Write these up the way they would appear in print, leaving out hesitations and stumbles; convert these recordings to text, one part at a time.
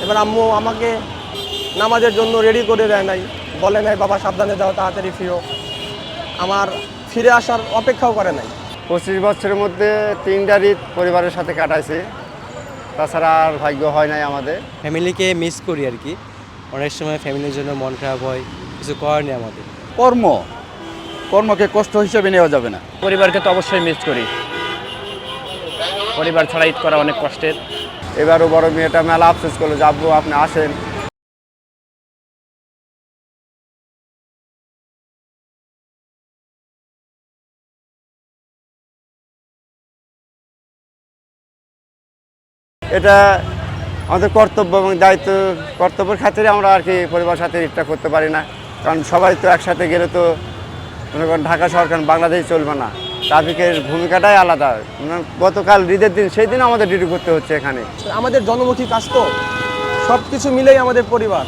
এবার আম্মু আমাকে নামাজের জন্য রেডি করে দেয় নাই, বলে নাই বাবা সাবধানে যাও, তাড়াতাড়ি ফিরো। আমার ফিরে আসার অপেক্ষাও করে নাই। 25 বছরের মধ্যে 3টা ঈদ পরিবারের সাথে কাটাইছি, তাছাড়া আর ভাগ্য হয় নাই আমাদের। ফ্যামিলিকে মিস করি আর কি। অনেক সময় ফ্যামিলির জন্য মন খারাপ হয়, কিছু করার নেই আমাদের। কর্মকে কষ্ট হিসেবে নেওয়া যাবে না। পরিবারকে তো অবশ্যই মিস করি, পরিবার ছাড়া ঈদ করা অনেক কষ্টের। এবারও বড় মেয়েটা মেলা আফসোস করলো যে আব্বু আপনি আসেন। এটা আমাদের কর্তব্য এবং দায়িত্ব, কর্তব্যের খাতিরে আমরা আর কি পরিবারের সাথে ঈদটা করতে পারি না, কারণ সবাই তো একসাথে গেলে তো মনে করেন ঢাকা শহর কারণ বাংলাদেশ চলবে না, ট্রাফিকের ভূমিকাটাই আলাদা। গতকাল ঈদের দিন, সেই দিন আমাদের ডিউটি করতে হচ্ছে এখানে। আমাদের জনমুখী কাজ তো, সব কিছু মিলেই আমাদের পরিবার।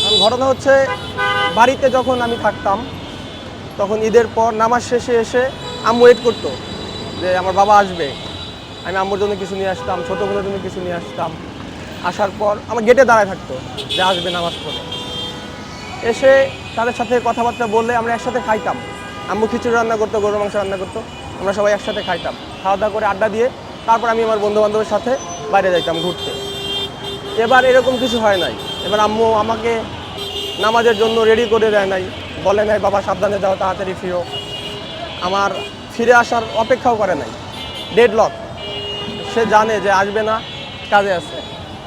কারণ ঘটনা হচ্ছে, বাড়িতে যখন আমি থাকতাম তখন ঈদের পর নামাজ শেষে এসে আম্মু ওয়েট করতো যে আমার বাবা আসবে। আমি আম্মুর জন্য কিছু নিয়ে আসতাম, ছোটো বোনের জন্য কিছু নিয়ে আসতাম। আসার পর আমার গেটে দাঁড়ায় থাকতো যে আসবে নামাজ পড়ে। এসে তাদের সাথে কথাবার্তা বললে আমরা একসাথে খাইতাম। আম্মু খিচুড়ি রান্না করতো, গরুর মাংস রান্না করতো, আমরা সবাই একসাথে খাইতাম। খাওয়া দাওয়া করে আড্ডা দিয়ে তারপর আমি আমার বন্ধুবান্ধবের সাথে বাইরে যাইতাম ঘুরতে। এবার এরকম কিছু হয় নাই। এবার আম্মু আমাকে নামাজের জন্য রেডি করে দেয় নাই, বলে নাই বাবা সাবধানে যাও, তাড়াতাড়ি ফিরো। আমার ফিরে আসার অপেক্ষাও করে নাই, ডেড লক। সে জানে যে আসবে না, কাজে আছে।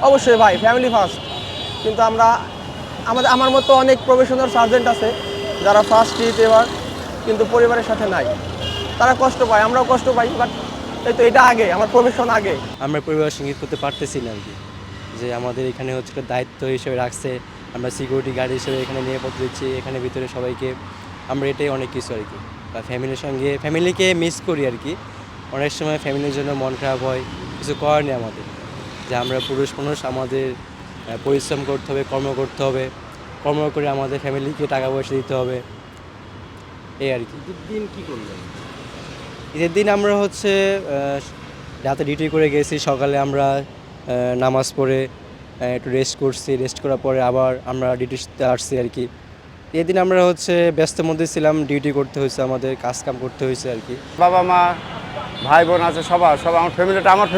অবশ্যই ভাই, ফ্যামিলি ফার্স্ট। কিন্তু আমার মতো অনেক প্রফেশনাল সার্জেন্ট আছে যারা ফার্স্ট ঈদ এবার কিন্তু পরিবারের সাথে নাই, তারা কষ্ট পায়, আমরাও কষ্ট পাই। বাট এই তো, এটা আগে, আমার প্রফেশন আগে। আমরা পরিবারের সঙ্গে করতে পারতেছি না আর কি, যে আমাদের এখানে হচ্ছে দায়িত্ব হিসেবে রাখছে, আমরা সিকিউরিটি গার্ড হিসেবে এখানে নিরাপত্তা দিচ্ছি, এখানে ভিতরে সবাইকে। আমরা এটাই অনেক কিছু আর কি, বা ফ্যামিলিকে মিস করি আর কি। অনেক সময় ফ্যামিলির জন্য মন খারাপ হয়, কিছু করার নেই আমাদের। যে আমরা পুরুষ মানুষ, আমাদের পরিশ্রম করতে হবে, কর্ম করে আমাদের ফ্যামিলিকে টাকা পয়সা দিতে হবে, এই আর কি। দিন কি করলেন? ঈদের দিন আমরা হচ্ছে রাতে ডিউটি করে গেছি, সকালে আমরা নামাজ পড়ে একটু রেস্ট করছি, রেস্ট করার পরে আবার আমরা ডিউটিতে আসছি আর কি। এদিন আমরা হচ্ছে ব্যস্তের মধ্যে ছিলাম, ডিউটি করতে হয়েছে, আমাদের কাম করতে হয়েছে আর কি। বাবা মা ভাই বোন আছে, সব আমার ফ্যামিলিটা, আমার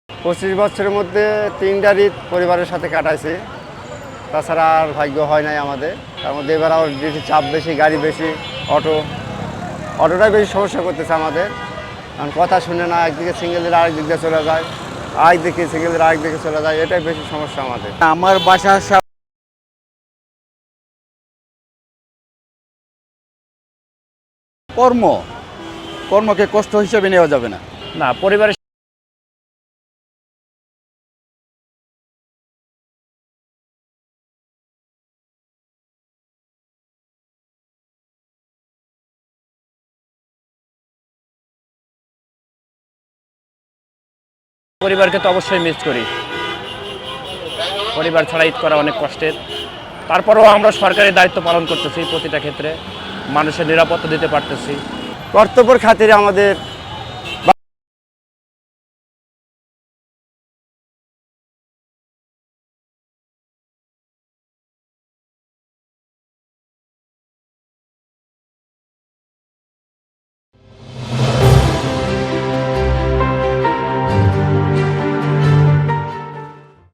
পঁচিশ বছরের মধ্যে 3টা ঈদ পরিবারের সাথে কাটাইছি, তাছাড়া আর ভাগ্য হয় নাই আমাদের। তার মধ্যে এবার আবার ডিউটির চাপ বেশি, গাড়ি বেশি, অটোটাই বেশি সমস্যা করতেছে আমাদের। কারণ কথা শুনে না, একদিকে সিঙ্গেল দিলে আরেক দিক দিয়ে চলে যায়, আরেকদিকে সিঙ্গেল দিলে আরেক দিকে চলে যায়, এটাই বেশি সমস্যা আমাদের। আমার বাসার কর্মকে কষ্ট হিসেবে নেওয়া যাবে না। না, পরিবারের পরিবারকে তো অবশ্যই মিস করি, পরিবার ছাড়া ঈদ করা অনেক কষ্টের। তারপরেও আমরা সরকারি দায়িত্ব পালন করতেছি, প্রতিটা ক্ষেত্রে মানুষের নিরাপত্তা দিতে পারতেছি। কর্তব্যের খাতিরে আমাদের